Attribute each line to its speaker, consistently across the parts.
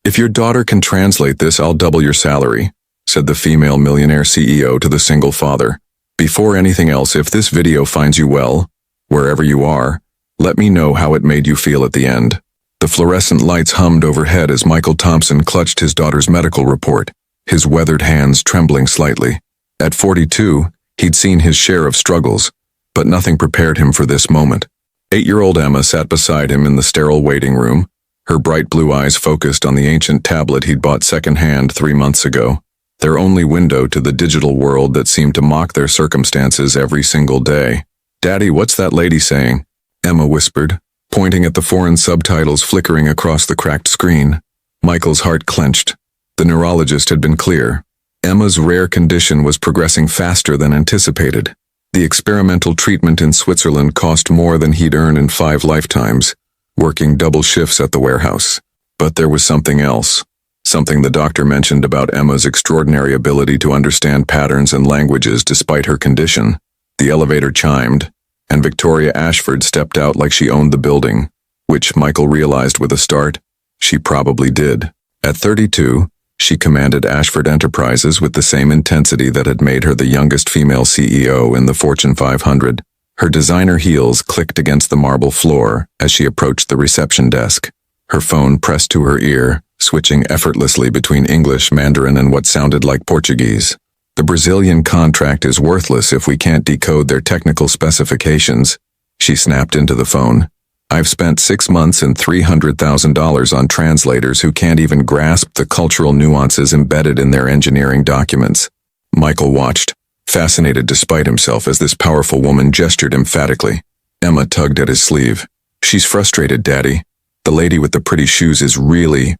Speaker 1: "If your daughter can translate this, I'll double your salary," said the female millionaire CEO to the single father. "Before anything else, if this video finds you well, wherever you are, let me know how it made you feel at the end." The fluorescent lights hummed overhead as Michael Thompson clutched his daughter's medical report, his weathered hands trembling slightly. At 42, he'd seen his share of struggles, but nothing prepared him for this moment. 8-year-old Emma sat beside him in the sterile waiting room, her bright blue eyes focused on the ancient tablet he'd bought secondhand 3 months ago, their only window to the digital world that seemed to mock their circumstances every single day. "Daddy, what's that lady saying?" Emma whispered, pointing at the foreign subtitles flickering across the cracked screen. Michael's heart clenched. The neurologist had been clear. Emma's rare condition was progressing faster than anticipated. The experimental treatment in Switzerland cost more than he'd earned in 5 lifetimes, working double shifts at the warehouse. But there was something else. Something the doctor mentioned about Emma's extraordinary ability to understand patterns and languages despite her condition. The elevator chimed, and Victoria Ashford stepped out like she owned the building, which Michael realized with a start, she probably did. At 32, she commanded Ashford Enterprises with the same intensity that had made her the youngest female CEO in the Fortune 500. Her designer heels clicked against the marble floor as she approached the reception desk, her phone pressed to her ear, switching effortlessly between English, Mandarin, and what sounded like Portuguese. "The Brazilian contract is worthless if we can't decode their technical specifications," she snapped into the phone. "I've spent 6 months and $300,000 on translators who can't even grasp the cultural nuances embedded in their engineering documents." Michael watched, fascinated despite himself as this powerful woman gestured emphatically. Emma tugged at his sleeve. "She's frustrated, Daddy. The lady with the pretty shoes is really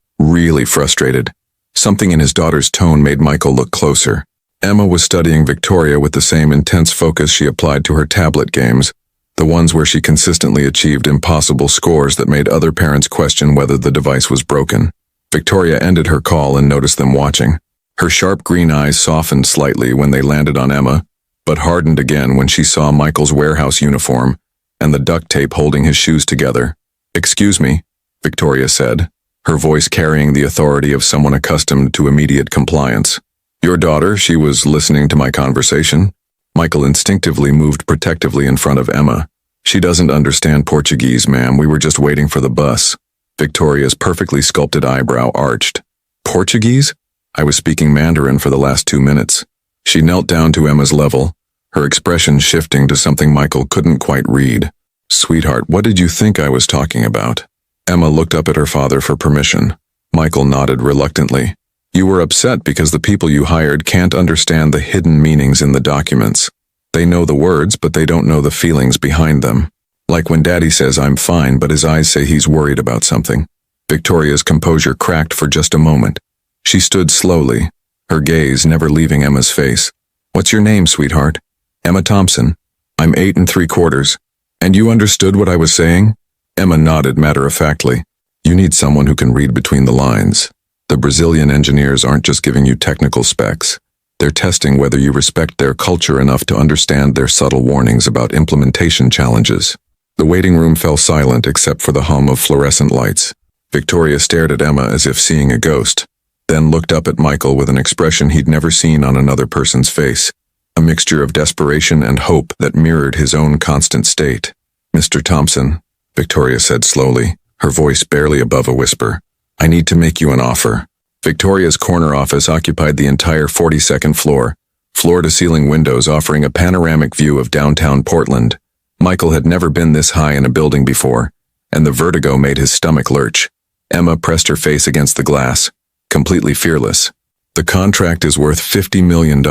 Speaker 1: frustrated." Something in his daughter's tone made Michael look closer. Emma was studying Victoria with the same intense focus she applied to her tablet games, the ones where she consistently achieved impossible scores that made other parents question whether the device was broken. Victoria ended her call and noticed them watching. Her sharp green eyes softened slightly when they landed on Emma, but hardened again when she saw Michael's warehouse uniform and the duct tape holding his shoes together. "Excuse me," Victoria said, her voice carrying the authority of someone accustomed to immediate compliance. "Your daughter, she was listening to my conversation." Michael instinctively moved protectively in front of Emma. "She doesn't understand Portuguese, ma'am. We were just waiting for the bus." Victoria's perfectly sculpted eyebrow arched. "Portuguese? I was speaking Mandarin for the last 2 minutes." She knelt down to Emma's level, her expression shifting to something Michael couldn't quite read. "Sweetheart, what did you think I was talking about?" Emma looked up at her father for permission. Michael nodded reluctantly. "You were upset because the people you hired can't understand the hidden meanings in the documents. They know the words, but they don't know the feelings behind them. Like when Daddy says I'm fine, but his eyes say he's worried about something." Victoria's composure cracked for just a moment. She stood slowly, her gaze never leaving Emma's face. "What's your name, sweetheart?" "Emma Thompson. I'm 8 3/4. And you understood what I was saying?" Emma nodded matter-of-factly. "You need someone who can read between the lines. The Brazilian engineers aren't just giving you technical specs. They're testing whether you respect their culture enough to understand their subtle warnings about implementation challenges." The waiting room fell silent except for the hum of fluorescent lights. Victoria stared at Emma as if seeing a ghost, then looked up at Michael with an expression he'd never seen on another person's face, a mixture of desperation and hope that mirrored his own constant state. "Mr. Thompson," Victoria said slowly, her voice barely above a whisper, "I need to make you an offer." Victoria's corner office occupied the entire 42nd floor, floor-to-ceiling windows offering a panoramic view of downtown Portland. Michael had never been this high in a building before, and the vertigo made his stomach lurch. Emma pressed her face against the glass, completely fearless. "The contract is worth $50 million,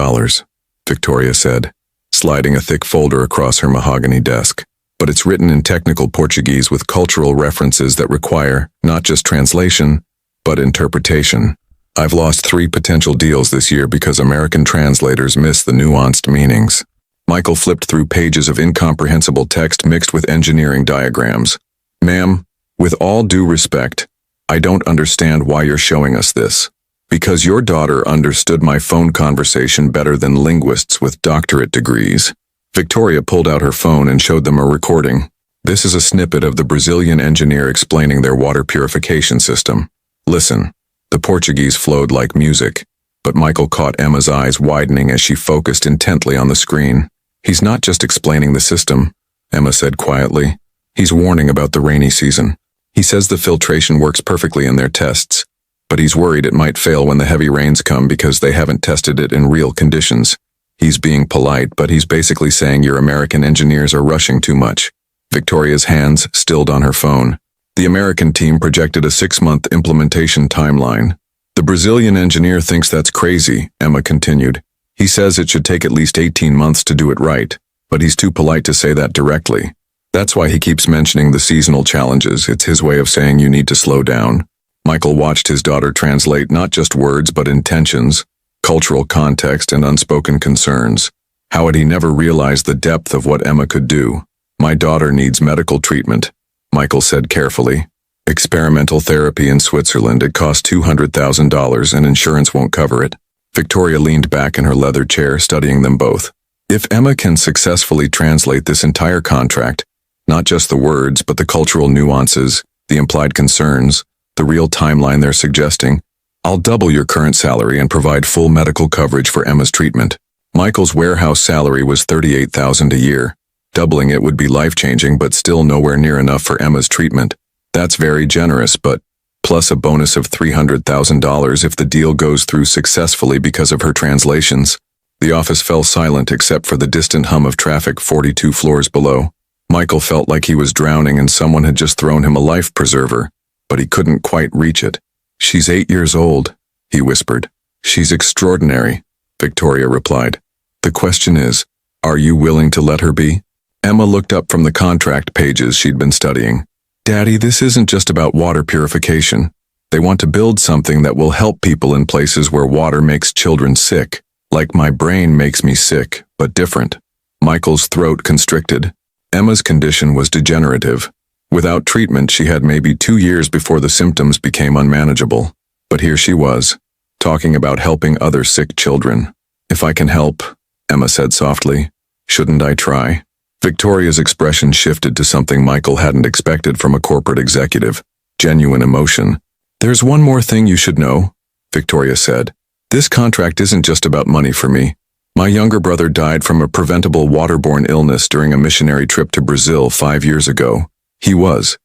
Speaker 1: Victoria said, sliding a thick folder across her mahogany desk. "But it's written in technical Portuguese with cultural references that require not just translation, but interpretation. I've lost 3 potential deals this year because American translators miss the nuanced meanings." Michael flipped through pages of incomprehensible text mixed with engineering diagrams. "Ma'am, with all due respect, I don't understand why you're showing us this. Because your daughter understood my phone conversation better than linguists with doctorate degrees." Victoria pulled out her phone and showed them a recording. "This is a snippet of the Brazilian engineer explaining their water purification system. Listen." The Portuguese flowed like music, but Michael caught Emma's eyes widening as she focused intently on the screen. "He's not just explaining the system," Emma said quietly. "He's warning about the rainy season. He says the filtration works perfectly in their tests, but he's worried it might fail when the heavy rains come because they haven't tested it in real conditions. He's being polite, but he's basically saying your American engineers are rushing too much." Victoria's hands stilled on her phone. The American team projected a 6-month implementation timeline. "The Brazilian engineer thinks that's crazy," Emma continued. "He says it should take at least 18 months to do it right, but he's too polite to say that directly. That's why he keeps mentioning the seasonal challenges. It's his way of saying you need to slow down." Michael watched his daughter translate not just words but intentions, cultural context, and unspoken concerns. How had he never realized the depth of what Emma could do? "My daughter needs medical treatment," Michael said carefully. "Experimental therapy in Switzerland. It costs $200,000 and insurance won't cover it." Victoria leaned back in her leather chair, studying them both. If Emma can successfully translate this entire contract, not just the words but the cultural nuances, the implied concerns, the real timeline they're suggesting, "I'll double your current salary and provide full medical coverage for Emma's treatment." Michael's warehouse salary was $38,000 a year. Doubling it would be life-changing, but still nowhere near enough for Emma's treatment. That's very generous, but plus a bonus of $300,000 if the deal goes through successfully because of her translations. The office fell silent except for the distant hum of traffic 42 floors below. Michael felt like he was drowning and someone had just thrown him a life preserver, but he couldn't quite reach it. "She's 8 years old," he whispered. "She's extraordinary," Victoria replied. "The question is, are you willing to let her be?" Emma looked up from the contract pages she'd been studying. "Daddy, this isn't just about water purification. They want to build something that will help people in places where water makes children sick. Like my brain makes me sick, but different." Michael's throat constricted. Emma's condition was degenerative. Without treatment, she had maybe 2 years before the symptoms became unmanageable. But here she was, talking about helping other sick children. "If I can help," Emma said softly, "shouldn't I try?" Victoria's expression shifted to something Michael hadn't expected from a corporate executive: genuine emotion. "There's one more thing you should know," Victoria said. "This contract isn't just about money for me. My younger brother died from a preventable waterborne illness during a missionary trip to Brazil 5 years ago. He was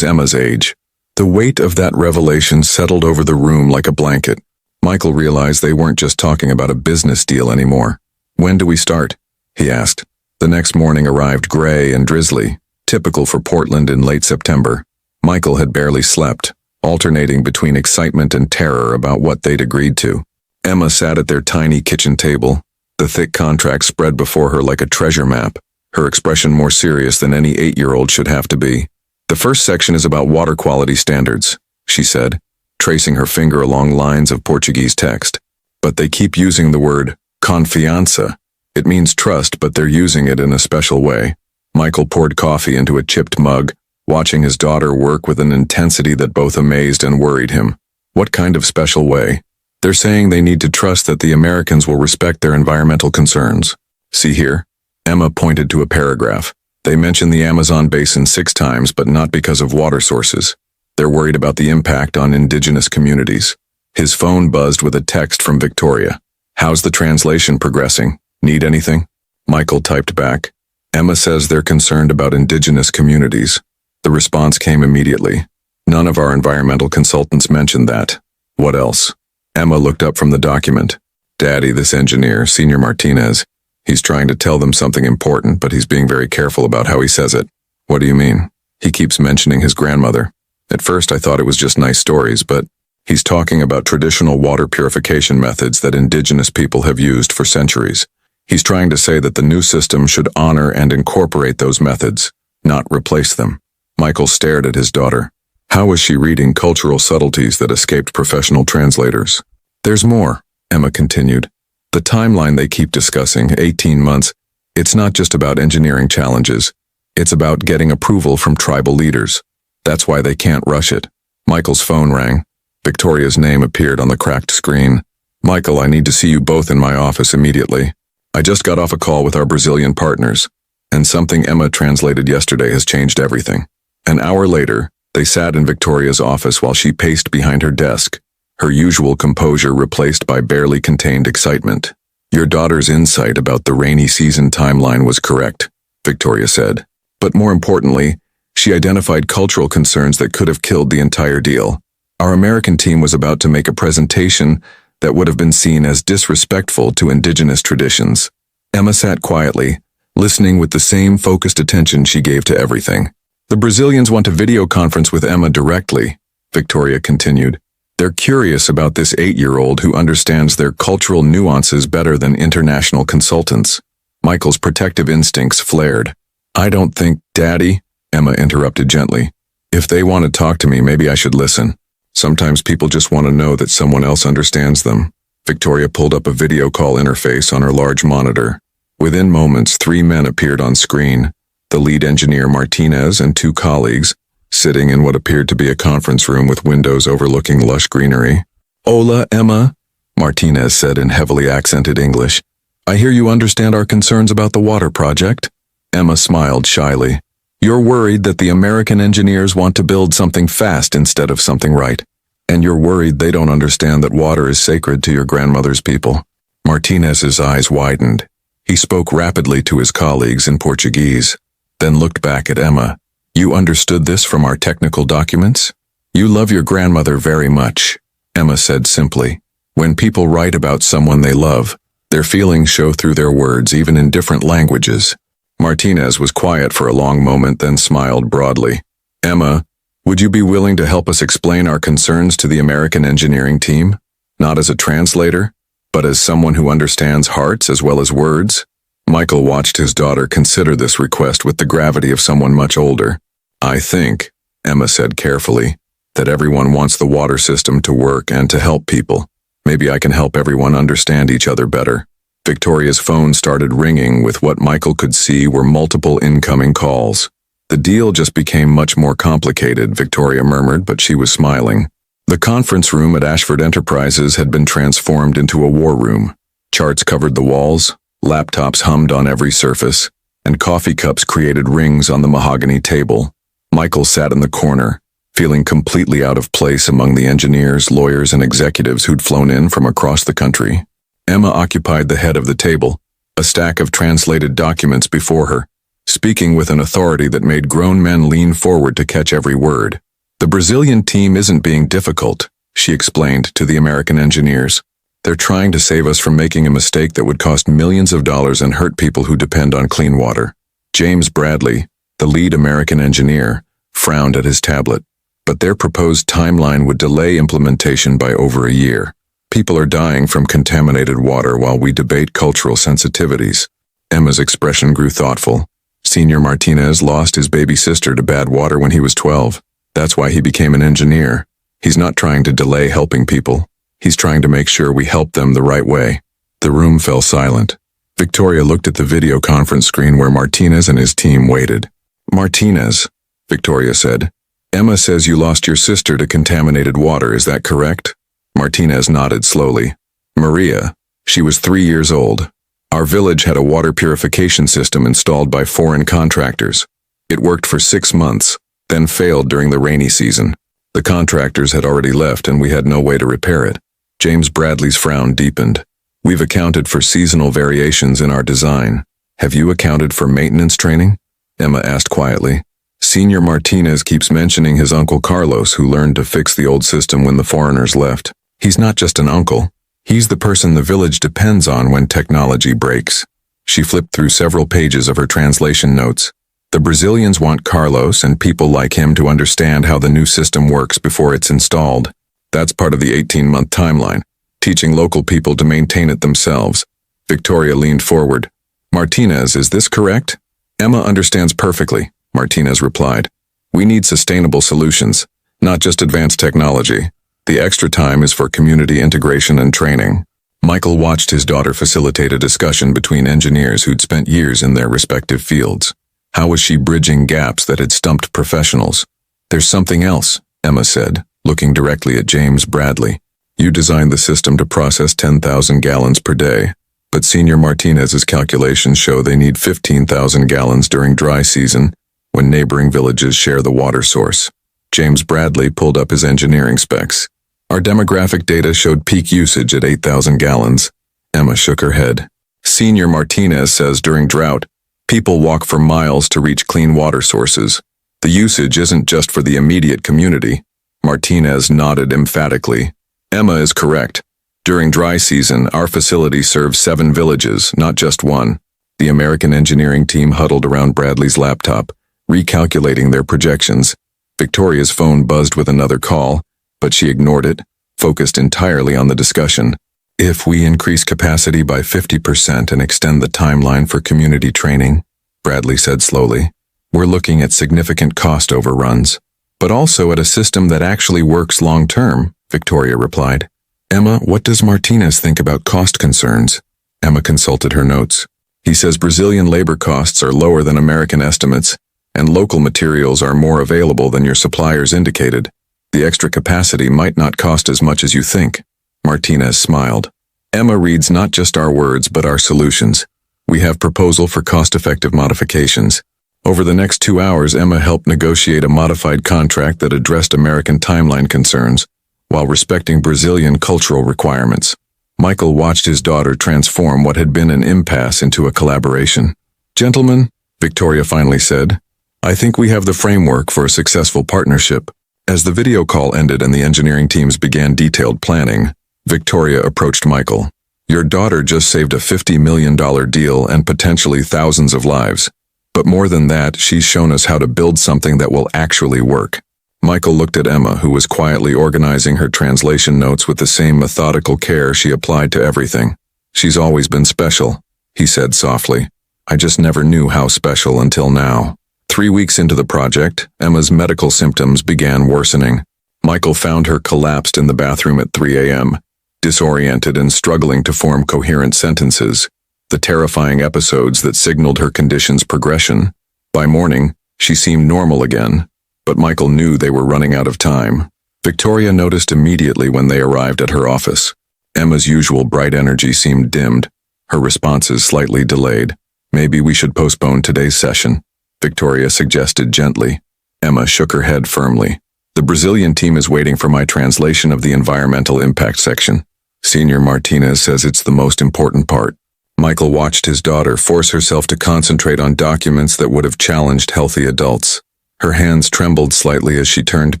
Speaker 1: Emma's age." The weight of that revelation settled over the room like a blanket. Michael realized they weren't just talking about a business deal anymore. "When do we start?" he asked. The next morning arrived gray and drizzly, typical for Portland in late September. Michael had barely slept, alternating between excitement and terror about what they'd agreed to. Emma sat at their tiny kitchen table, the thick contract spread before her like a treasure map, her expression more serious than any 8-year-old should have to be. "The first section is about water quality standards," she said, tracing her finger along lines of Portuguese text. "But they keep using the word confiança. It means trust, but they're using it in a special way." Michael poured coffee into a chipped mug, watching his daughter work with an intensity that both amazed and worried him. "What kind of special way?" "They're saying they need to trust that the Americans will respect their environmental concerns. See here?" Emma pointed to a paragraph. "They mention the Amazon basin 6 times, but not because of water sources. They're worried about the impact on indigenous communities." His phone buzzed with a text from Victoria. "How's the translation progressing? Need anything?" Michael typed back. "Emma says they're concerned about indigenous communities." The response came immediately. "None of our environmental consultants mentioned that. What else?" Emma looked up from the document. "Daddy, this engineer, Senior Martinez, he's trying to tell them something important, but he's being very careful about how he says it." "What do you mean?" "He keeps mentioning his grandmother. At first I thought it was just nice stories, but he's talking about traditional water purification methods that indigenous people have used for centuries. He's trying to say that the new system should honor and incorporate those methods, not replace them." Michael stared at his daughter. How was she reading cultural subtleties that escaped professional translators? "There's more," Emma continued. "The timeline they keep discussing, 18 months, it's not just about engineering challenges. It's about getting approval from tribal leaders. That's why they can't rush it." Michael's phone rang. Victoria's name appeared on the cracked screen. "Michael, I need to see you both in my office immediately. I just got off a call with our Brazilian partners, and something Emma translated yesterday has changed everything." An hour later, they sat in Victoria's office while she paced behind her desk, her usual composure replaced by barely contained excitement. Your daughter's insight about the rainy season timeline was correct, Victoria said. But more importantly, she identified cultural concerns that could have killed the entire deal. Our American team was about to make a presentation that would have been seen as disrespectful to indigenous traditions. Emma sat quietly, listening with the same focused attention she gave to everything. The Brazilians want a video conference with Emma directly, Victoria continued. They're curious about this 8-year-old who understands their cultural nuances better than international consultants. Michael's protective instincts flared. I don't think, Daddy, Emma interrupted gently. If they want to talk to me, maybe I should listen. Sometimes people just want to know that someone else understands them. Victoria pulled up a video call interface on her large monitor. Within moments, 3 men appeared on screen. The lead engineer Martinez and 2 colleagues, sitting in what appeared to be a conference room with windows overlooking lush greenery. Hola, Emma, Martinez said in heavily accented English. I hear you understand our concerns about the water project. Emma smiled shyly. You're worried that the American engineers want to build something fast instead of something right. And you're worried they don't understand that water is sacred to your grandmother's people. Martinez's eyes widened. He spoke rapidly to his colleagues in Portuguese, then looked back at Emma. You understood this from our technical documents? You love your grandmother very much, Emma said simply. When people write about someone they love, their feelings show through their words even in different languages. Martinez was quiet for a long moment, then smiled broadly. Emma, would you be willing to help us explain our concerns to the American engineering team? Not as a translator, but as someone who understands hearts as well as words? Michael watched his daughter consider this request with the gravity of someone much older. I think, Emma said carefully, that everyone wants the water system to work and to help people. Maybe I can help everyone understand each other better. Victoria's phone started ringing with what Michael could see were multiple incoming calls. The deal just became much more complicated, Victoria murmured, but she was smiling. The conference room at Ashford Enterprises had been transformed into a war room. Charts covered the walls, laptops hummed on every surface, and coffee cups created rings on the mahogany table. Michael sat in the corner, feeling completely out of place among the engineers, lawyers, and executives who'd flown in from across the country. Emma occupied the head of the table, a stack of translated documents before her, speaking with an authority that made grown men lean forward to catch every word. The Brazilian team isn't being difficult, she explained to the American engineers. They're trying to save us from making a mistake that would cost millions of dollars and hurt people who depend on clean water. James Bradley, the lead American engineer, frowned at his tablet. But their proposed timeline would delay implementation by over a year. People are dying from contaminated water while we debate cultural sensitivities. Emma's expression grew thoughtful. Senior Martinez lost his baby sister to bad water when he was 12. That's why he became an engineer. He's not trying to delay helping people. He's trying to make sure we help them the right way. The room fell silent. Victoria looked at the video conference screen where Martinez and his team waited. Martinez, Victoria said. Emma says you lost your sister to contaminated water, is that correct? Martinez nodded slowly. Maria, she was 3 years old. Our village had a water purification system installed by foreign contractors. It worked for 6 months, then failed during the rainy season. The contractors had already left and we had no way to repair it. James Bradley's frown deepened. We've accounted for seasonal variations in our design. Have you accounted for maintenance training? Emma asked quietly. Senior Martinez keeps mentioning his uncle Carlos, who learned to fix the old system when the foreigners left. He's not just an uncle. He's the person the village depends on when technology breaks. She flipped through several pages of her translation notes. The Brazilians want Carlos and people like him to understand how the new system works before it's installed. That's part of the 18-month timeline, teaching local people to maintain it themselves. Victoria leaned forward. Martinez, is this correct? Emma understands perfectly, Martinez replied. We need sustainable solutions, not just advanced technology. The extra time is for community integration and training. Michael watched his daughter facilitate a discussion between engineers who'd spent years in their respective fields. How was she bridging gaps that had stumped professionals? There's something else, Emma said, looking directly at James Bradley. You designed the system to process 10,000 gallons per day, but Senior Martinez's calculations show they need 15,000 gallons during dry season, when neighboring villages share the water source. James Bradley pulled up his engineering specs. Our demographic data showed peak usage at 8,000 gallons. Emma shook her head. Senior Martinez says during drought, people walk for miles to reach clean water sources. The usage isn't just for the immediate community. Martinez nodded emphatically. Emma is correct. During dry season, our facility serves 7 villages, not just one. The American engineering team huddled around Bradley's laptop, recalculating their projections. Victoria's phone buzzed with another call, but she ignored it, focused entirely on the discussion. If we increase capacity by 50% and extend the timeline for community training, Bradley said slowly, we're looking at significant cost overruns, but also at a system that actually works long-term, Victoria replied. Emma, what does Martinez think about cost concerns? Emma consulted her notes. He says Brazilian labor costs are lower than American estimates, and local materials are more available than your suppliers indicated. The extra capacity might not cost as much as you think. Martinez smiled. Emma reads not just our words but our solutions. We have proposal for cost-effective modifications. Over the next 2 hours, Emma helped negotiate a modified contract that addressed American timeline concerns, while respecting Brazilian cultural requirements. Michael watched his daughter transform what had been an impasse into a collaboration. Gentlemen, Victoria finally said, I think we have the framework for a successful partnership. As the video call ended and the engineering teams began detailed planning, Victoria approached Michael. Your daughter just saved a $50 million deal and potentially thousands of lives. But more than that, she's shown us how to build something that will actually work. Michael looked at Emma, who was quietly organizing her translation notes with the same methodical care she applied to everything. She's always been special, he said softly. I just never knew how special until now. 3 weeks into the project, Emma's medical symptoms began worsening. Michael found her collapsed in the bathroom at 3 a.m., disoriented and struggling to form coherent sentences, the terrifying episodes that signaled her condition's progression. By morning, she seemed normal again, but Michael knew they were running out of time. Victoria noticed immediately when they arrived at her office. Emma's usual bright energy seemed dimmed, her responses slightly delayed. Maybe we should postpone today's session, Victoria suggested gently. Emma shook her head firmly. The Brazilian team is waiting for my translation of the environmental impact section. Senior Martinez says it's the most important part. Michael watched his daughter force herself to concentrate on documents that would have challenged healthy adults. Her hands trembled slightly as she turned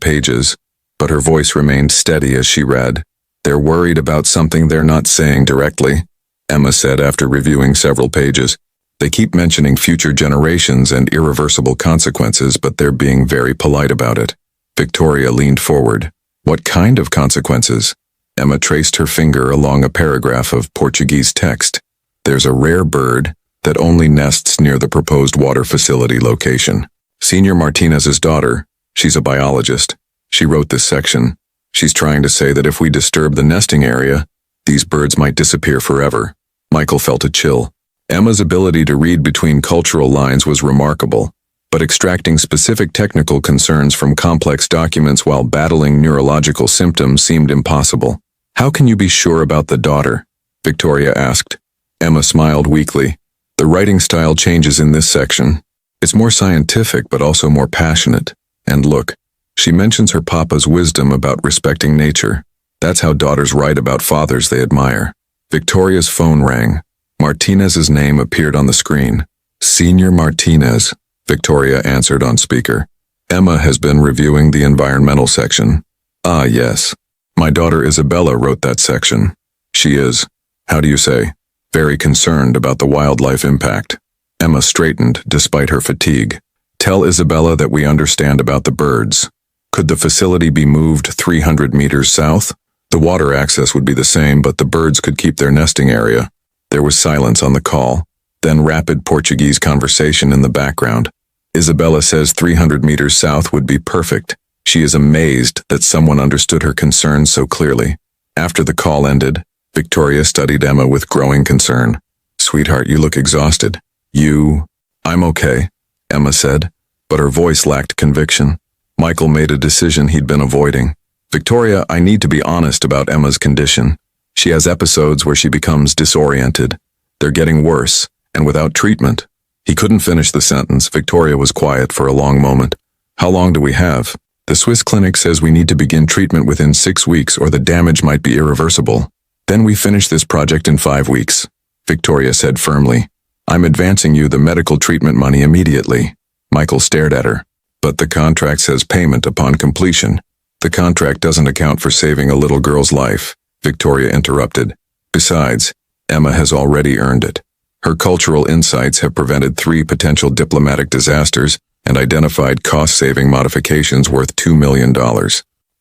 Speaker 1: pages, but her voice remained steady as she read. They're worried about something they're not saying directly, Emma said after reviewing several pages. They keep mentioning future generations and irreversible consequences, but they're being very polite about it. Victoria leaned forward. What kind of consequences? Emma traced her finger along a paragraph of Portuguese text. There's a rare bird that only nests near the proposed water facility location. Senior Martinez's daughter, she's a biologist. She wrote this section. She's trying to say that if we disturb the nesting area, these birds might disappear forever. Michael felt a chill. Emma's ability to read between cultural lines was remarkable, but extracting specific technical concerns from complex documents while battling neurological symptoms seemed impossible. How can you be sure about the daughter? Victoria asked. Emma smiled weakly. The writing style changes in this section. It's more scientific but also more passionate. And look, she mentions her papa's wisdom about respecting nature. That's how daughters write about fathers they admire. Victoria's phone rang. Martinez's name appeared on the screen. Senior Martinez, Victoria answered on speaker. Emma has been reviewing the environmental section. Ah, yes. My daughter Isabella wrote that section. She is, how do you say, very concerned about the wildlife impact. Emma straightened despite her fatigue. Tell Isabella that we understand about the birds. Could the facility be moved 300 meters south? The water access would be the same, but the birds could keep their nesting area. There was silence on the call, then rapid Portuguese conversation in the background. Isabella says 300 meters south would be perfect. She is amazed that someone understood her concerns so clearly. After the call ended, Victoria studied Emma with growing concern. Sweetheart, you look exhausted. I'm okay, Emma said, but her voice lacked conviction. Michael made a decision he'd been avoiding. Victoria, I need to be honest about Emma's condition. She has episodes where she becomes disoriented. They're getting worse, and without treatment. He couldn't finish the sentence. Victoria was quiet for a long moment. How long do we have? The Swiss clinic says we need to begin treatment within 6 weeks or the damage might be irreversible. Then we finish this project in 5 weeks, Victoria said firmly. I'm advancing you the medical treatment money immediately. Michael stared at her. But the contract says payment upon completion. The contract doesn't account for saving a little girl's life, Victoria interrupted. Besides, Emma has already earned it. Her cultural insights have prevented 3 potential diplomatic disasters and identified cost-saving modifications worth $2 million.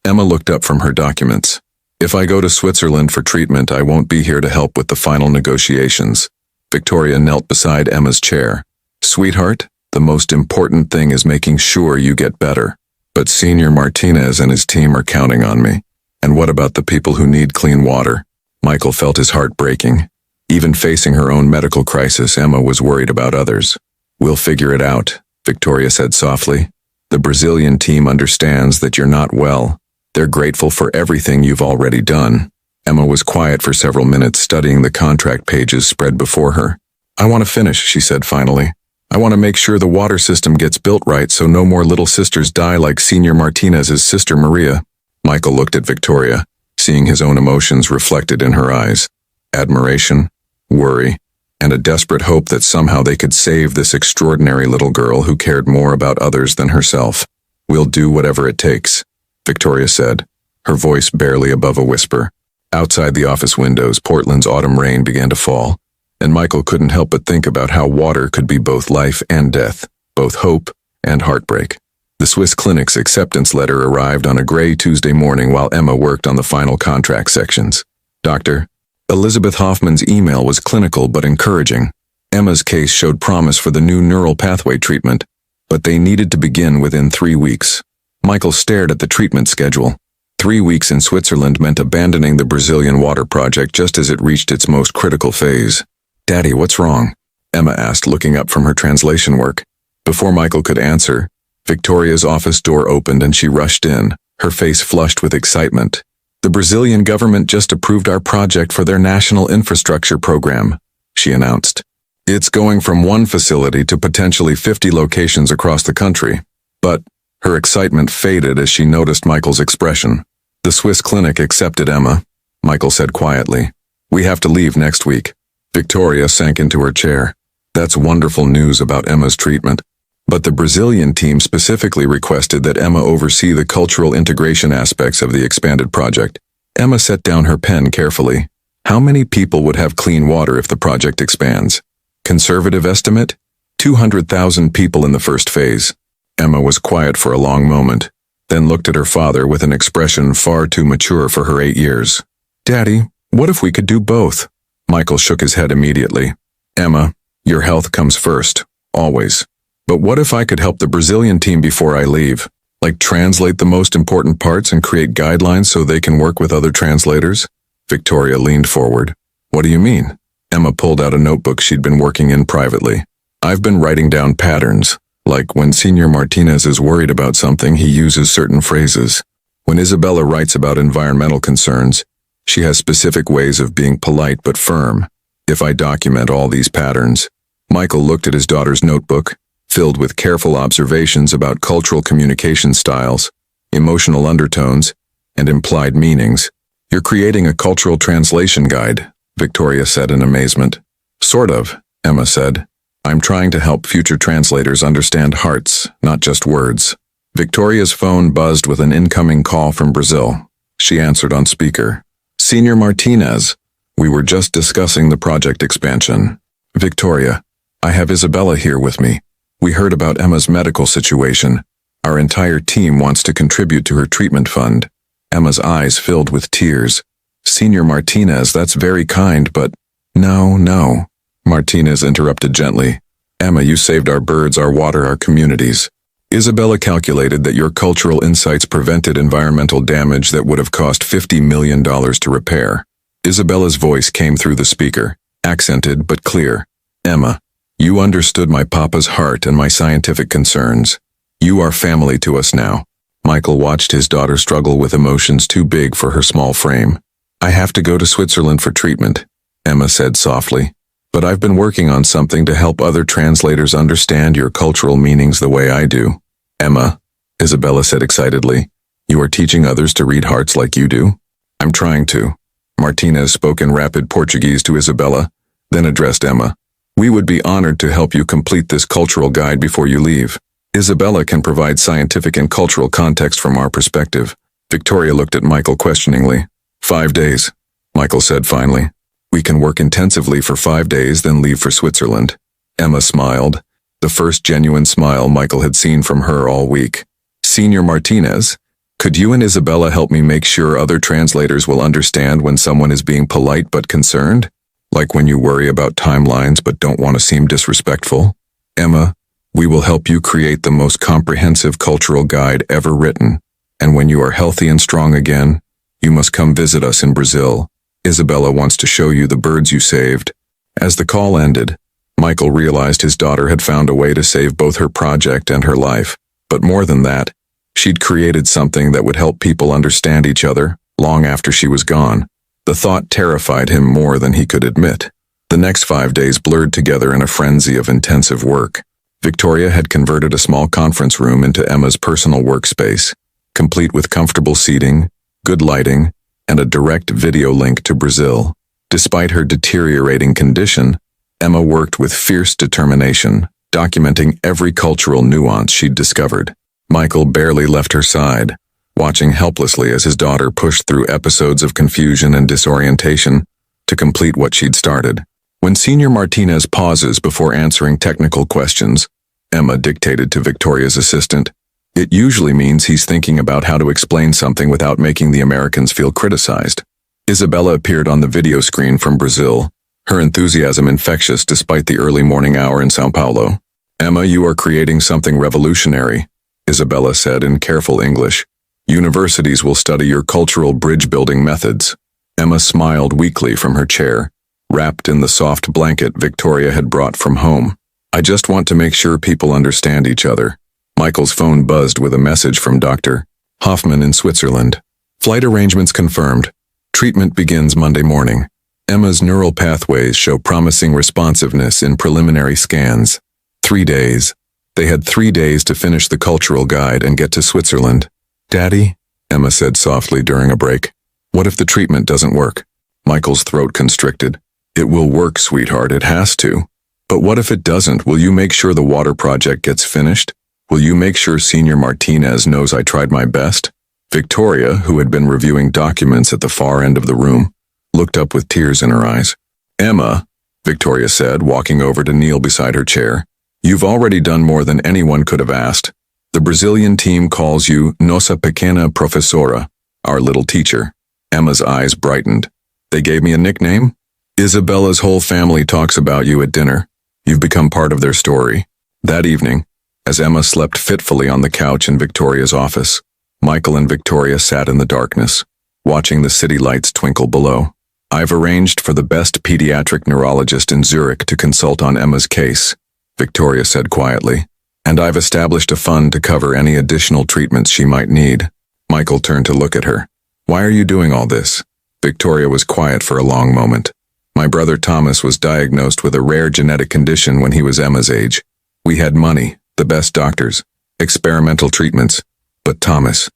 Speaker 1: Emma looked up from her documents. If I go to Switzerland for treatment, I won't be here to help with the final negotiations. Victoria knelt beside Emma's chair. Sweetheart, the most important thing is making sure you get better. But Senior Martinez and his team are counting on me. And what about the people who need clean water? Michael felt his heart breaking. Even facing her own medical crisis, Emma was worried about others. We'll figure it out, Victoria said softly. The Brazilian team understands that you're not well. They're grateful for everything you've already done. Emma was quiet for several minutes, studying the contract pages spread before her. I want to finish, she said finally. I want to make sure the water system gets built right so no more little sisters die like Senior Martinez's sister Maria. Michael looked at Victoria, seeing his own emotions reflected in her eyes. Admiration, worry, and a desperate hope that somehow they could save this extraordinary little girl who cared more about others than herself. We'll do whatever it takes, Victoria said, her voice barely above a whisper. Outside the office windows, Portland's autumn rain began to fall, and Michael couldn't help but think about how water could be both life and death, both hope and heartbreak. The Swiss clinic's acceptance letter arrived on a gray Tuesday morning while Emma worked on the final contract sections. Dr. Elizabeth Hoffman's email was clinical but encouraging. Emma's case showed promise for the new neural pathway treatment, but they needed to begin within 3 weeks. Michael stared at the treatment schedule. 3 weeks in Switzerland meant abandoning the Brazilian water project just as it reached its most critical phase. Daddy, what's wrong? Emma asked, looking up from her translation work. Before Michael could answer, Victoria's office door opened and she rushed in, her face flushed with excitement. The Brazilian government just approved our project for their national infrastructure program, she announced. It's going from one facility to potentially 50 locations across the country. But her excitement faded as she noticed Michael's expression. The Swiss clinic accepted Emma, Michael said quietly. We have to leave next week. Victoria sank into her chair. That's wonderful news about Emma's treatment. But the Brazilian team specifically requested that Emma oversee the cultural integration aspects of the expanded project. Emma set down her pen carefully. How many people would have clean water if the project expands? Conservative estimate? 200,000 people in the first phase. Emma was quiet for a long moment, then looked at her father with an expression far too mature for her 8 years. Daddy, what if we could do both? Michael shook his head immediately. Emma, your health comes first, always. But what if I could help the Brazilian team before I leave? Like translate the most important parts and create guidelines so they can work with other translators? Victoria leaned forward. What do you mean? Emma pulled out a notebook she'd been working in privately. I've been writing down patterns, like when Senior Martinez is worried about something, he uses certain phrases. When Isabella writes about environmental concerns, she has specific ways of being polite but firm. If I document all these patterns, Michael looked at his daughter's notebook, filled with careful observations about cultural communication styles, emotional undertones, and implied meanings. You're creating a cultural translation guide, Victoria said in amazement. Sort of, Emma said. I'm trying to help future translators understand hearts, not just words. Victoria's phone buzzed with an incoming call from Brazil. She answered on speaker. Senior Martinez, we were just discussing the project expansion. Victoria, I have Isabella here with me. We heard about Emma's medical situation. Our entire team wants to contribute to her treatment fund. Emma's eyes filled with tears. Senior Martinez, that's very kind, but... No. Martinez interrupted gently. Emma, you saved our birds, our water, our communities. Isabella calculated that your cultural insights prevented environmental damage that would have cost $50 million to repair. Isabella's voice came through the speaker, accented but clear. Emma, you understood my papa's heart and my scientific concerns. You are family to us now. Michael watched his daughter struggle with emotions too big for her small frame. I have to go to Switzerland for treatment, Emma said softly. But I've been working on something to help other translators understand your cultural meanings the way I do. Emma, Isabella said excitedly. You are teaching others to read hearts like you do? I'm trying to. Martinez spoke in rapid Portuguese to Isabella, then addressed Emma. We would be honored to help you complete this cultural guide before you leave. Isabella can provide scientific and cultural context from our perspective. Victoria looked at Michael questioningly. 5 days, Michael said finally. We can work intensively for 5 days, then leave for Switzerland. Emma smiled, the first genuine smile Michael had seen from her all week. Senior Martinez, could you and Isabella help me make sure other translators will understand when someone is being polite but concerned? Like when you worry about timelines but don't want to seem disrespectful? Emma, we will help you create the most comprehensive cultural guide ever written. And when you are healthy and strong again, you must come visit us in Brazil. Isabella wants to show you the birds you saved. As the call ended, Michael realized his daughter had found a way to save both her project and her life. But more than that, she'd created something that would help people understand each other long after she was gone. The thought terrified him more than he could admit. The next 5 days blurred together in a frenzy of intensive work. Victoria had converted a small conference room into Emma's personal workspace, complete with comfortable seating, good lighting, and a direct video link to Brazil. Despite her deteriorating condition, Emma worked with fierce determination, documenting every cultural nuance she'd discovered. Michael barely left her side, watching helplessly as his daughter pushed through episodes of confusion and disorientation to complete what she'd started. When Senior Martinez pauses before answering technical questions, Emma dictated to Victoria's assistant, it usually means he's thinking about how to explain something without making the Americans feel criticized. Isabella appeared on the video screen from Brazil, her enthusiasm infectious despite the early morning hour in São Paulo. Emma, you are creating something revolutionary, Isabella said in careful English. Universities will study your cultural bridge-building methods. Emma smiled weakly from her chair, wrapped in the soft blanket Victoria had brought from home. I just want to make sure people understand each other. Michael's phone buzzed with a message from Dr. Hoffman in Switzerland. Flight arrangements confirmed. Treatment begins Monday morning. Emma's neural pathways show promising responsiveness in preliminary scans. 3 days. They had 3 days to finish the cultural guide and get to Switzerland. Daddy, Emma said softly during a break. What if the treatment doesn't work? Michael's throat constricted. It will work, sweetheart, it has to. But what if it doesn't? Will you make sure the water project gets finished? Will you make sure Senior Martinez knows I tried my best? Victoria, who had been reviewing documents at the far end of the room, looked up with tears in her eyes. Emma, Victoria said, walking over to kneel beside her chair, you've already done more than anyone could have asked. The Brazilian team calls you Nossa Pequena Professora, our little teacher. Emma's eyes brightened. They gave me a nickname? Isabella's whole family talks about you at dinner. You've become part of their story. That evening, as Emma slept fitfully on the couch in Victoria's office, Michael and Victoria sat in the darkness, watching the city lights twinkle below. I've arranged for the best pediatric neurologist in Zurich to consult on Emma's case, Victoria said quietly, and I've established a fund to cover any additional treatments she might need. Michael turned to look at her. Why are you doing all this? Victoria was quiet for a long moment. My brother Thomas was diagnosed with a rare genetic condition when he was Emma's age. We had money, the best doctors, experimental treatments, but Thomas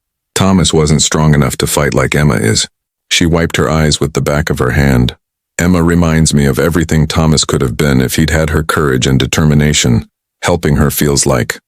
Speaker 1: wasn't strong enough to fight like Emma is. She wiped her eyes with the back of her hand. Emma reminds me of everything Thomas could have been if he'd had her courage and determination. Helping her feels like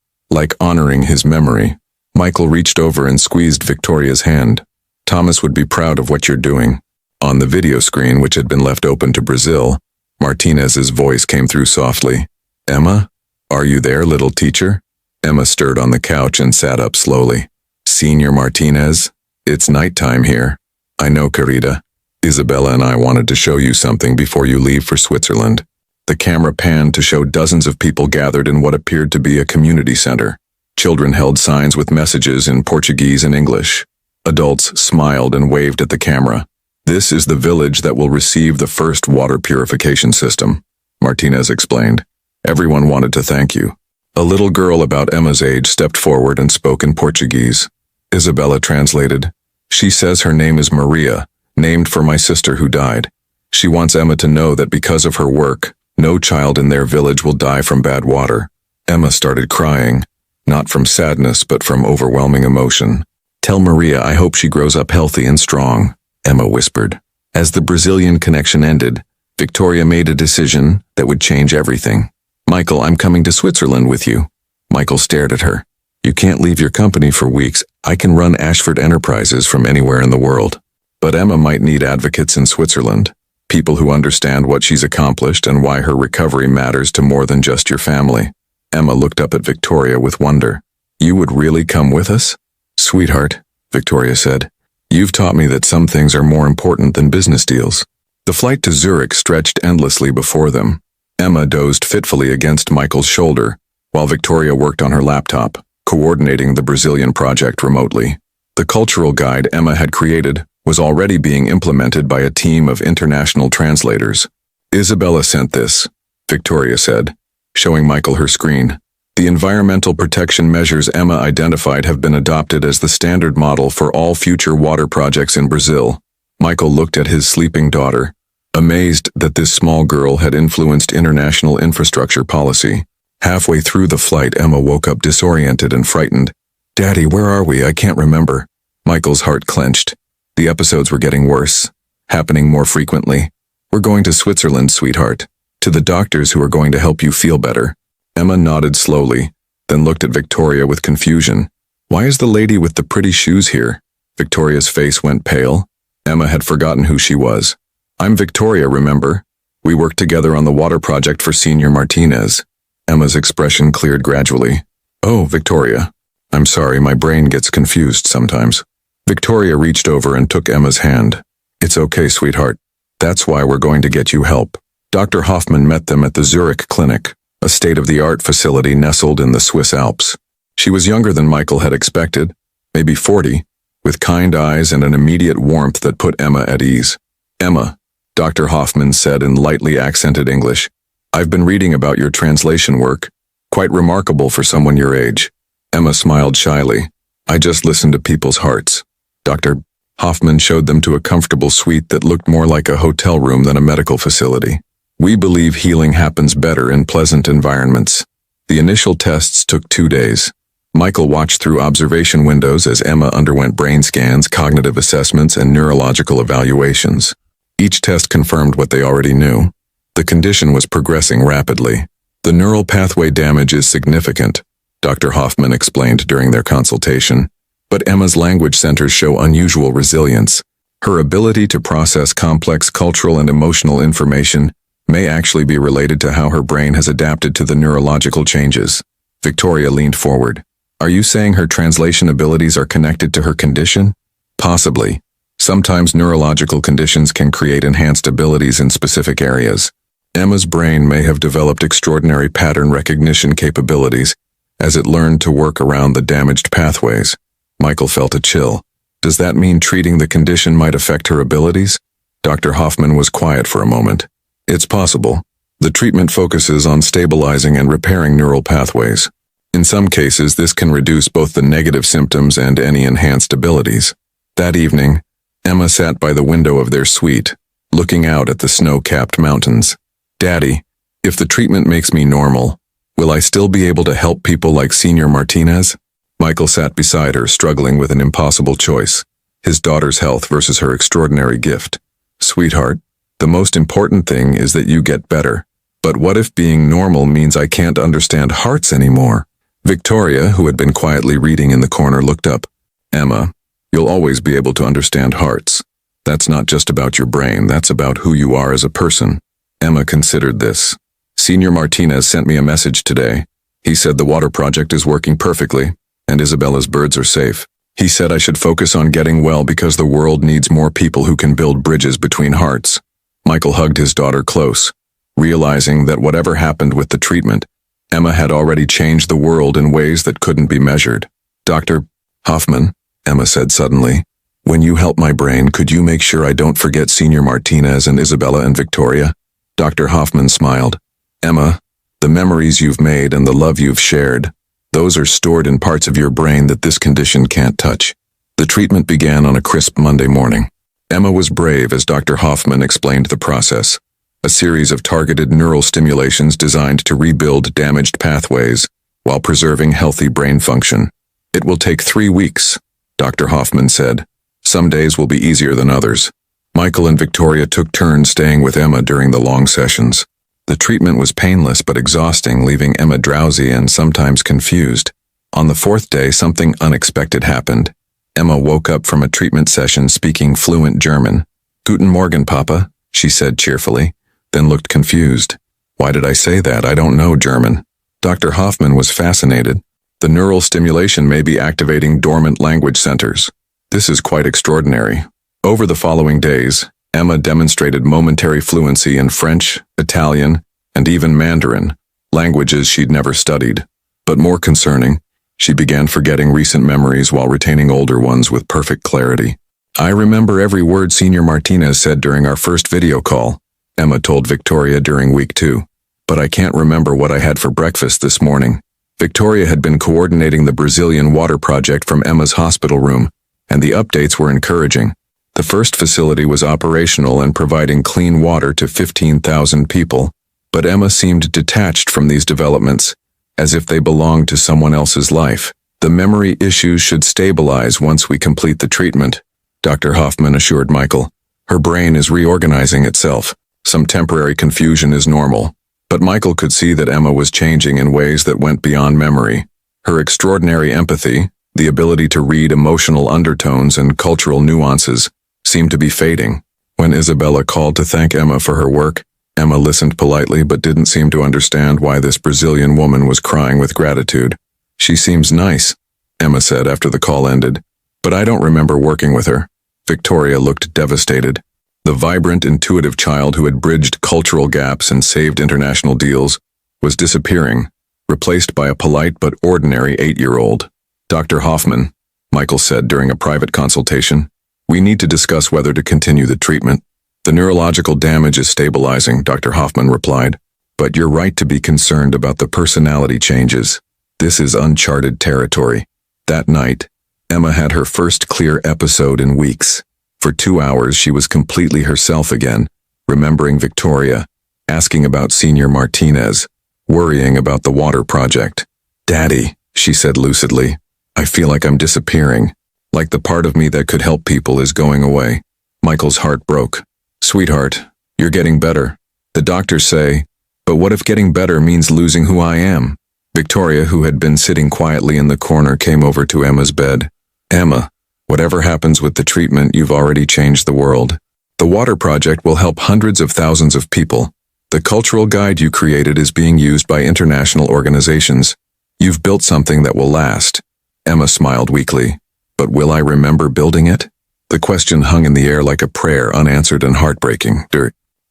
Speaker 1: honoring his memory. Michael reached over and squeezed Victoria's hand. Thomas would be proud of what you're doing. On the video screen, which had been left open to Brazil, Martinez's voice came through softly. Emma? Are you there, little teacher? Emma stirred on the couch and sat up slowly. Senior Martinez? It's nighttime here. I know, querida. Isabella and I wanted to show you something before you leave for Switzerland. The camera panned to show dozens of people gathered in what appeared to be a community center. Children held signs with messages in Portuguese and English. Adults smiled and waved at the camera. This is the village that will receive the first water purification system, Martinez explained. Everyone wanted to thank you. A little girl about Emma's age stepped forward and spoke in Portuguese. Isabella translated. She says her name is Maria, named for my sister who died. She wants Emma to know that because of her work, no child in their village will die from bad water. Emma started crying. not from sadness but from overwhelming emotion. "Tell Maria I hope she grows up healthy and strong," Emma whispered. As the Brazilian connection ended, Victoria made a decision that would change everything. "Michael, I'm coming to Switzerland with you." Michael stared at her. "You can't leave your company for weeks. I can run Ashford Enterprises from anywhere in the world." But Emma might need advocates in Switzerland, people who understand what she's accomplished and why her recovery matters to more than just your family. Emma looked up at Victoria with wonder. "You would really come with us?" "Sweetheart," Victoria said, "you've taught me that some things are more important than business deals." The flight to Zurich stretched endlessly before them. Emma dozed fitfully against Michael's shoulder, while Victoria worked on her laptop, coordinating the Brazilian project remotely. The cultural guide Emma had created was already being implemented by a team of international translators. "Isabella sent this," Victoria said, showing Michael her screen. "The environmental protection measures Emma identified have been adopted as the standard model for all future water projects in Brazil." Michael looked at his sleeping daughter, amazed that this small girl had influenced international infrastructure policy. Halfway through the flight, Emma woke up disoriented and frightened. "Daddy, where are we? I can't remember." Michael's heart clenched. The episodes were getting worse, happening more frequently. "We're going to Switzerland, sweetheart. To the doctors who are going to help you feel better." Emma nodded slowly, then looked at Victoria with confusion. "Why is the lady with the pretty shoes here?" Victoria's face went pale. Emma had forgotten who she was. "I'm Victoria, remember? We worked together on the water project for Senior Martinez." Emma's expression cleared gradually. "Oh, Victoria. I'm sorry, my brain gets confused sometimes." Victoria reached over and took Emma's hand. "It's okay, sweetheart. That's why we're going to get you help." Dr. Hoffman met them at the Zurich clinic, a state-of-the-art facility nestled in the Swiss Alps. She was younger than Michael had expected, maybe 40, with kind eyes and an immediate warmth that put Emma at ease. "Emma," Dr. Hoffman said in lightly accented English, "I've been reading about your translation work. Quite remarkable for someone your age." Emma smiled shyly. "I just listen to people's hearts." Dr. Hoffman showed them to a comfortable suite that looked more like a hotel room than a medical facility. "We believe healing happens better in pleasant environments." The initial tests took 2 days. Michael watched through observation windows as Emma underwent brain scans, cognitive assessments, and neurological evaluations. Each test confirmed what they already knew. The condition was progressing rapidly. "The neural pathway damage is significant," Dr. Hoffman explained during their consultation. "But Emma's language centers show unusual resilience. Her ability to process complex cultural and emotional information may actually be related to how her brain has adapted to the neurological changes." Victoria leaned forward. "Are you saying her translation abilities are connected to her condition?" "Possibly. Sometimes neurological conditions can create enhanced abilities in specific areas. Emma's brain may have developed extraordinary pattern recognition capabilities as it learned to work around the damaged pathways." Michael felt a chill. "Does that mean treating the condition might affect her abilities?" Dr. Hoffman was quiet for a moment. "It's possible. The treatment focuses on stabilizing and repairing neural pathways. In some cases, this can reduce both the negative symptoms and any enhanced abilities." That evening, Emma sat by the window of their suite, looking out at the snow-capped mountains. "Daddy, if the treatment makes me normal, will I still be able to help people like Senior Martinez?" Michael sat beside her, struggling with an impossible choice: his daughter's health versus her extraordinary gift. "Sweetheart, the most important thing is that you get better. But what if being normal means I can't understand hearts anymore?" Victoria, who had been quietly reading in the corner, looked up. "Emma, you'll always be able to understand hearts. That's not just about your brain, that's about who you are as a person." Emma considered this. "Senior Martinez sent me a message today. He said the water project is working perfectly, and Isabella's birds are safe. He said I should focus on getting well because the world needs more people who can build bridges between hearts." Michael hugged his daughter close, realizing that whatever happened with the treatment, Emma had already changed the world in ways that couldn't be measured. "Dr. Hoffman," Emma said suddenly, "when you help my brain, could you make sure I don't forget Senior Martinez and Isabella and Victoria?" Dr. Hoffman smiled. "Emma, the memories you've made and the love you've shared, those are stored in parts of your brain that this condition can't touch." The treatment began on a crisp Monday morning. Emma was brave as Dr. Hoffman explained the process. A series of targeted neural stimulations designed to rebuild damaged pathways, while preserving healthy brain function. It will take 3 weeks, Dr. Hoffman said. Some days will be easier than others. Michael and Victoria took turns staying with Emma during the long sessions. The treatment was painless but exhausting, leaving Emma drowsy and sometimes confused. On the 4th day, something unexpected happened. Emma woke up from a treatment session speaking fluent German. "Guten Morgen, Papa," she said cheerfully, then looked confused. "Why did I say that? I don't know German." Dr. Hoffman was fascinated. The neural stimulation may be activating dormant language centers. This is quite extraordinary. Over the following days, Emma demonstrated momentary fluency in French, Italian, and even Mandarin, languages she'd never studied. But more concerning, she began forgetting recent memories while retaining older ones with perfect clarity. "I remember every word Senior Martinez said during our first video call," Emma told Victoria during week 2. "But I can't remember what I had for breakfast this morning." Victoria had been coordinating the Brazilian water project from Emma's hospital room, and the updates were encouraging. The first facility was operational and providing clean water to 15,000 people, but Emma seemed detached from these developments, as if they belonged to someone else's life. "The memory issues should stabilize once we complete the treatment," Dr. Hoffman assured Michael. "Her brain is reorganizing itself. Some temporary confusion is normal." But Michael could see that Emma was changing in ways that went beyond memory. Her extraordinary empathy, the ability to read emotional undertones and cultural nuances, seemed to be fading. When Isabella called to thank Emma for her work, Emma listened politely but didn't seem to understand why this Brazilian woman was crying with gratitude. "She seems nice," Emma said after the call ended, "but I don't remember working with her." Victoria looked devastated. The vibrant, intuitive child who had bridged cultural gaps and saved international deals was disappearing, replaced by a polite but ordinary 8-year-old. "Dr. Hoffman," Michael said during a private consultation, "we need to discuss whether to continue the treatment." "The neurological damage is stabilizing," Dr. Hoffman replied, "but you're right to be concerned about the personality changes. This is uncharted territory." That night, Emma had her first clear episode in weeks. For 2 hours, she was completely herself again, remembering Victoria, asking about Senior Martinez, worrying about the water project. "Daddy," she said lucidly, "I feel like I'm disappearing, like the part of me that could help people is going away." Michael's heart broke. "Sweetheart, you're getting better. The doctors say, but what if getting better means losing who I am?" Victoria, who had been sitting quietly in the corner, came over to Emma's bed. "Emma, whatever happens with the treatment, you've already changed the world. The water project will help hundreds of thousands of people. The cultural guide you created is being used by international organizations. You've built something that will last." Emma smiled weakly. "But will I remember building it?" The question hung in the air like a prayer, unanswered and heartbreaking.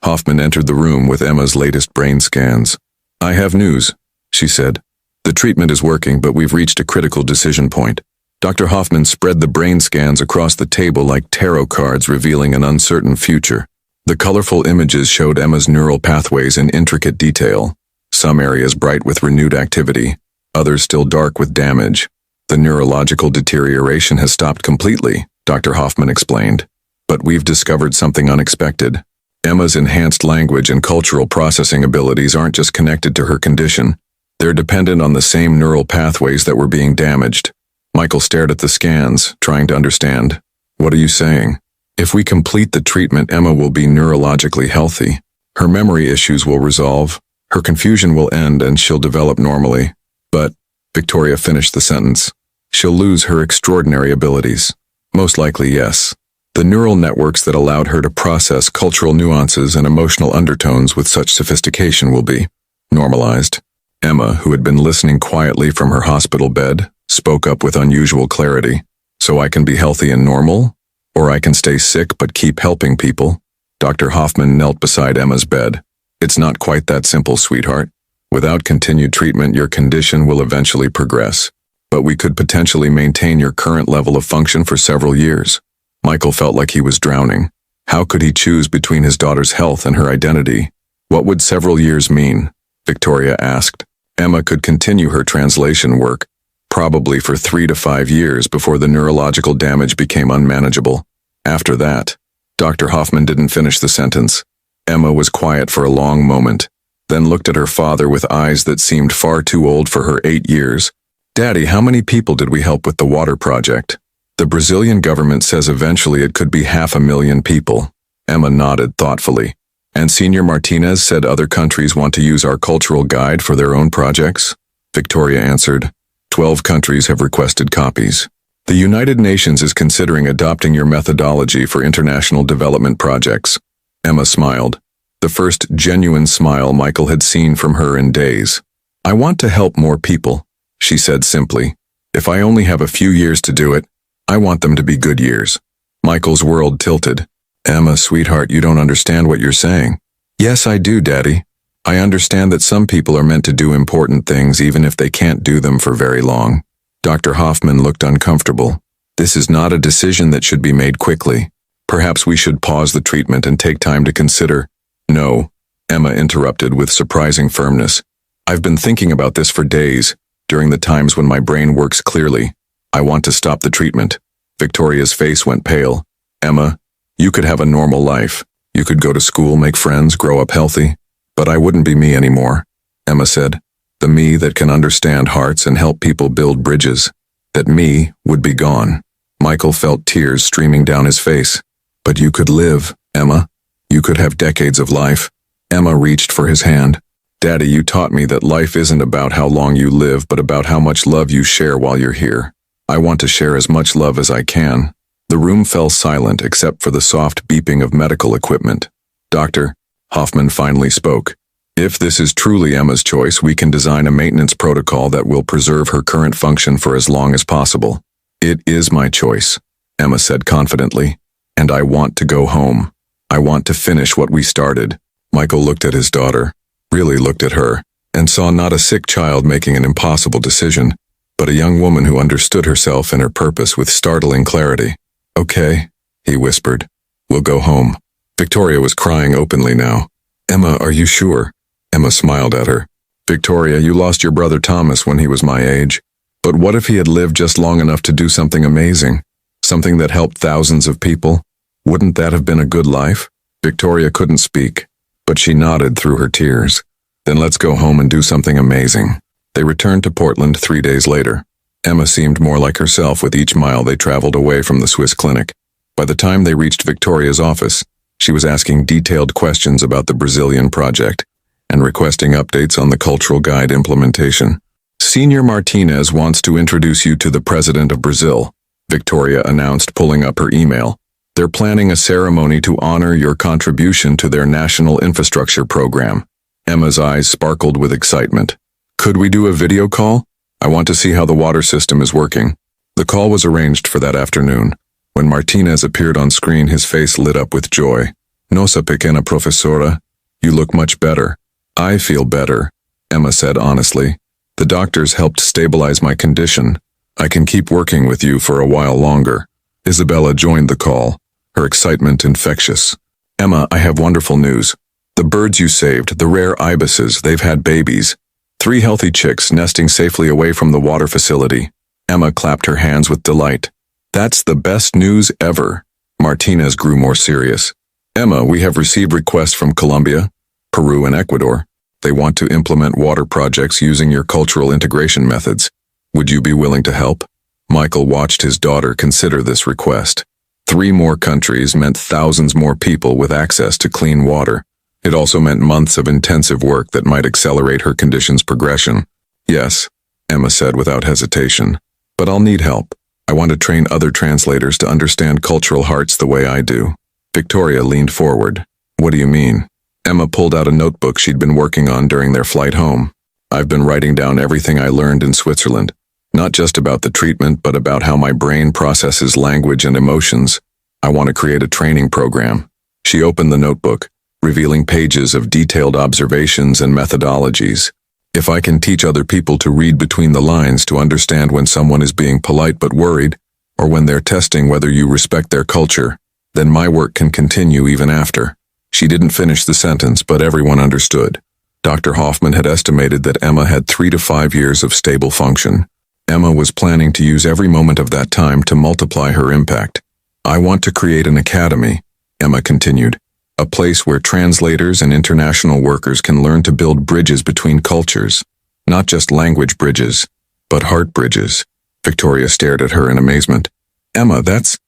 Speaker 1: Hoffman entered the room with Emma's latest brain scans. "I have news," she said. "The treatment is working, but we've reached a critical decision point." Dr. Hoffman spread the brain scans across the table like tarot cards revealing an uncertain future. The colorful images showed Emma's neural pathways in intricate detail, some areas bright with renewed activity, others still dark with damage. "The neurological deterioration has stopped completely," Dr. Hoffman explained. "But we've discovered something unexpected. Emma's enhanced language and cultural processing abilities aren't just connected to her condition. They're dependent on the same neural pathways that were being damaged." Michael stared at the scans, trying to understand. "What are you saying?" "If we complete the treatment, Emma will be neurologically healthy. Her memory issues will resolve, her confusion will end, and she'll develop normally. But," Victoria finished the sentence, "she'll lose her extraordinary abilities." "Most likely, yes. The neural networks that allowed her to process cultural nuances and emotional undertones with such sophistication will be normalized." Emma, who had been listening quietly from her hospital bed, spoke up with unusual clarity. "So I can be healthy and normal? Or I can stay sick but keep helping people?" Dr. Hoffman knelt beside Emma's bed. "It's not quite that simple, sweetheart. Without continued treatment, your condition will eventually progress. But we could potentially maintain your current level of function for several years." Michael felt like he was drowning. How could he choose between his daughter's health and her identity? "What would several years mean?" Victoria asked. "Emma could continue her translation work, probably for 3 to 5 years before the neurological damage became unmanageable. After that," Dr. Hoffman didn't finish the sentence. Emma was quiet for a long moment. then looked at her father with eyes that seemed far too old for her 8 years. "Daddy, how many people did we help with the water project?" "The Brazilian government says eventually it could be 500,000 people." Emma nodded thoughtfully. "And Senior Martinez said other countries want to use our cultural guide for their own projects?" Victoria answered, 12 countries have requested copies. "The United Nations is considering adopting your methodology for international development projects." Emma smiled, the first genuine smile Michael had seen from her in days. "I want to help more people," she said simply. "If I only have a few years to do it, I want them to be good years." Michael's world tilted. "Emma, sweetheart, you don't understand what you're saying." "Yes, I do, Daddy. I understand that some people are meant to do important things even if they can't do them for very long." Dr. Hoffman looked uncomfortable. "This is not a decision that should be made quickly. Perhaps we should pause the treatment and take time to consider." "No," Emma interrupted with surprising firmness. "I've been thinking about this for days, during the times when my brain works clearly. I want to stop the treatment." Victoria's face went pale. "Emma, you could have a normal life. You could go to school, make friends, grow up healthy. But I wouldn't be me anymore," Emma said. "The me that can understand hearts and help people build bridges. That me would be gone." Michael felt tears streaming down his face. "But you could live, Emma. You could have decades of life." Emma reached for his hand. "Daddy, you taught me that life isn't about how long you live but about how much love you share while you're here. I want to share as much love as I can." The room fell silent except for the soft beeping of medical equipment. "Doctor," Hoffman finally spoke, "if this is truly Emma's choice, we can design a maintenance protocol that will preserve her current function for as long as possible." "It is my choice," Emma said confidently, "and I want to go home. I want to finish what we started." Michael looked at his daughter, really looked at her, and saw not a sick child making an impossible decision, but a young woman who understood herself and her purpose with startling clarity. "Okay," he whispered. "We'll go home." Victoria was crying openly now. "Emma, are you sure?" Emma smiled at her. "Victoria, you lost your brother Thomas when he was my age. But what if he had lived just long enough to do something amazing? Something that helped thousands of people? Wouldn't that have been a good life?" Victoria couldn't speak, but she nodded through her tears. "Then let's go home and do something amazing." They returned to Portland 3 days later. Emma seemed more like herself with each mile they traveled away from the Swiss clinic. By the time they reached Victoria's office, she was asking detailed questions about the Brazilian project and requesting updates on the cultural guide implementation. "Senior Martinez wants to introduce you to the President of Brazil," Victoria announced, pulling up her email. "They're planning a ceremony to honor your contribution to their national infrastructure program." Emma's eyes sparkled with excitement. "Could we do a video call? I want to see how the water system is working." The call was arranged for that afternoon. When Martinez appeared on screen, his face lit up with joy. "Nossa pequena professora, you look much better." "I feel better," Emma said honestly. "The doctors helped stabilize my condition. I can keep working with you for a while longer." Isabella joined the call, her excitement infectious. "Emma, I have wonderful news. The birds you saved, the rare ibises, they've had babies. 3 healthy chicks nesting safely away from the water facility." Emma clapped her hands with delight. "That's the best news ever." Martinez grew more serious. "Emma, we have received requests from Colombia, Peru, and Ecuador. They want to implement water projects using your cultural integration methods. Would you be willing to help?" Michael watched his daughter consider this request. 3 more countries meant thousands more people with access to clean water. It also meant months of intensive work that might accelerate her condition's progression. "Yes," Emma said without hesitation. "But I'll need help. I want to train other translators to understand cultural hearts the way I do." Victoria leaned forward. "What do you mean?" Emma pulled out a notebook she'd been working on during their flight home. "I've been writing down everything I learned in Switzerland, not just about the treatment, but about how my brain processes language and emotions. I want to create a training program." She opened the notebook, revealing pages of detailed observations and methodologies. "If I can teach other people to read between the lines, to understand when someone is being polite but worried, or when they're testing whether you respect their culture, then my work can continue even after." She didn't finish the sentence, but everyone understood. Dr. Hoffman had estimated that Emma had 3 to 5 years of stable function. Emma was planning to use every moment of that time to multiply her impact. "I want to create an academy," Emma continued. a place where translators and international workers can learn to build bridges between cultures. Not just language bridges, but heart bridges. Victoria stared at her in amazement. Emma, that's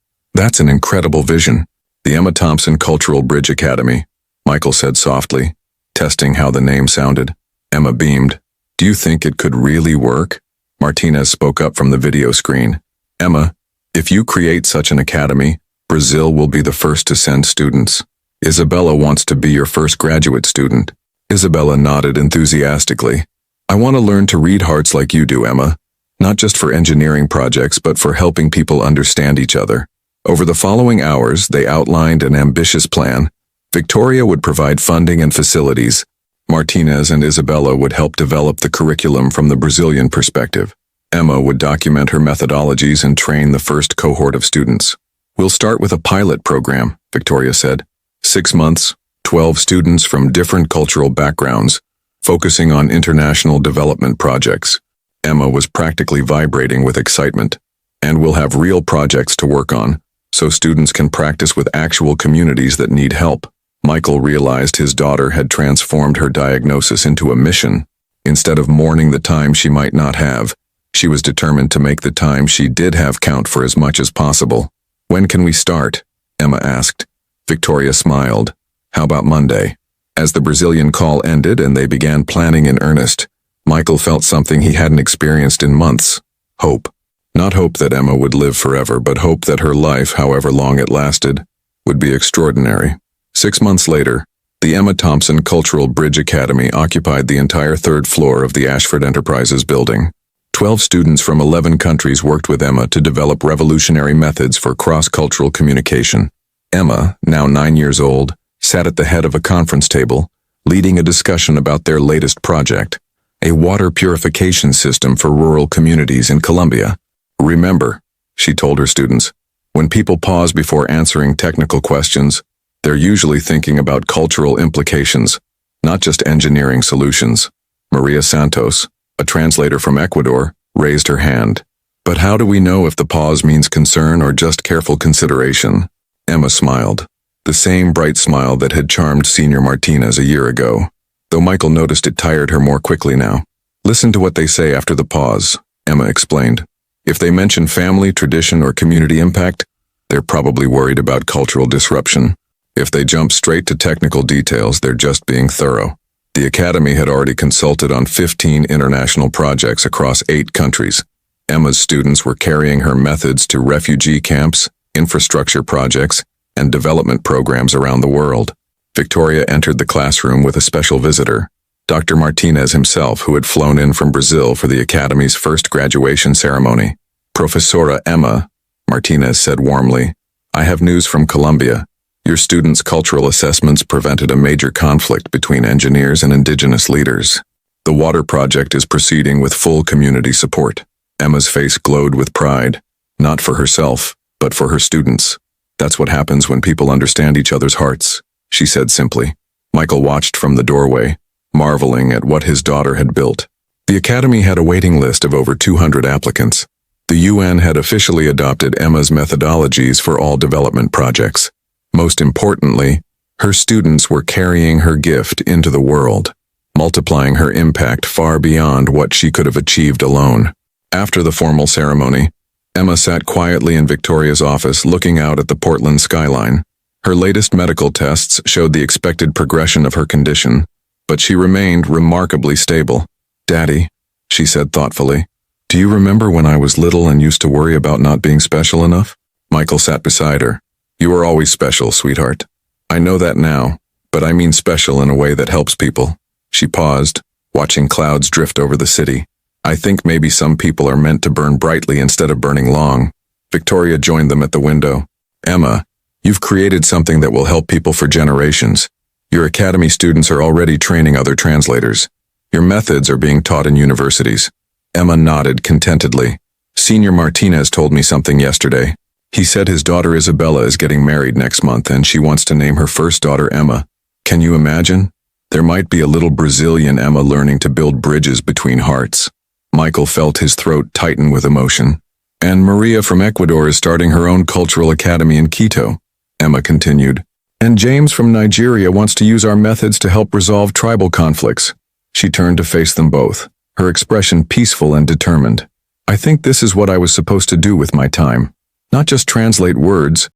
Speaker 1: an incredible vision. The Emma Thompson Cultural Bridge Academy, Michael said softly, testing how the name sounded. Emma beamed. Do you think it could really work? Martinez spoke up from the video screen. Emma, if you create such an academy, Brazil will be the first to send students. Isabella wants to be your first graduate student. Isabella nodded enthusiastically. I want to learn to read hearts like you do, Emma. Not just for engineering projects, but for helping people understand each other. Over the following hours, they outlined an ambitious plan. Victoria would provide funding and facilities. Martinez and Isabella would help develop the curriculum from the Brazilian perspective. Emma would document her methodologies and train the first cohort of students. We'll start with a pilot program, Victoria said. 6 months, 12 students from different cultural backgrounds, focusing on international development projects. Emma was practically vibrating with excitement. And we'll have real projects to work on, so students can practice with actual communities that need help. Michael realized his daughter had transformed her diagnosis into a mission. Instead of mourning the time she might not have, she was determined to make the time she did have count for as much as possible. When can we start? Emma asked. Victoria smiled. How about Monday? As the Brazilian call ended and they began planning in earnest, Michael felt something he hadn't experienced in months. Hope. Not hope that Emma would live forever, but hope that her life, however long it lasted, would be extraordinary. 6 months later, the Emma Thompson Cultural Bridge Academy occupied the entire 3rd floor of the Ashford Enterprises building. 12 students from 11 countries worked with Emma to develop revolutionary methods for cross-cultural communication. Emma, now 9 years old, sat at the head of a conference table, leading a discussion about their latest project, a water purification system for rural communities in Colombia. Remember, she told her students, when people pause before answering technical questions, they're usually thinking about cultural implications, not just engineering solutions. Maria Santos, a translator from Ecuador, raised her hand. But how do we know if the pause means concern or just careful consideration? Emma smiled, the same bright smile that had charmed Senior Martinez a year ago, though Michael noticed it tired her more quickly now. Listen to what they say after the pause, Emma explained. If they mention family, tradition, or community impact, they're probably worried about cultural disruption. If they jump straight to technical details, they're just being thorough. The Academy had already consulted on 15 international projects across 8 countries. Emma's students were carrying her methods to refugee camps, infrastructure projects, and development programs around the world. Victoria entered the classroom with a special visitor, Dr. Martinez himself, who had flown in from Brazil for the Academy's first graduation ceremony. Professora Emma, Martinez said warmly, I have news from Colombia. Your students' cultural assessments prevented a major conflict between engineers and indigenous leaders. The water project is proceeding with full community support. Emma's face glowed with pride, not for herself, but for her students. That's what happens when people understand each other's hearts, she said simply. Michael watched from the doorway, marveling at what his daughter had built. The Academy had a waiting list of over 200 applicants. The UN had officially adopted Emma's methodologies for all development projects. Most importantly, her students were carrying her gift into the world, multiplying her impact far beyond what she could have achieved alone. After the formal ceremony, Emma sat quietly in Victoria's office looking out at the Portland skyline. Her latest medical tests showed the expected progression of her condition, but she remained remarkably stable. Daddy, she said thoughtfully, do you remember when I was little and used to worry about not being special enough? Michael sat beside her. You are always special, sweetheart. I know that now, but I mean special in a way that helps people. She paused, watching clouds drift over the city. I think maybe some people are meant to burn brightly instead of burning long. Victoria joined them at the window. Emma, you've created something that will help people for generations. Your Academy students are already training other translators. Your methods are being taught in universities. Emma nodded contentedly. Senior Martinez told me something yesterday. He said his daughter Isabella is getting married next month and she wants to name her first daughter Emma. Can you imagine? There might be a little Brazilian Emma learning to build bridges between hearts. Michael felt his throat tighten with emotion. And Maria from Ecuador is starting her own cultural academy in Quito, Emma continued. And James from Nigeria wants to use our methods to help resolve tribal conflicts. She turned to face them both, her expression peaceful and determined. I think this is what I was supposed to do with my time. Not just translate words,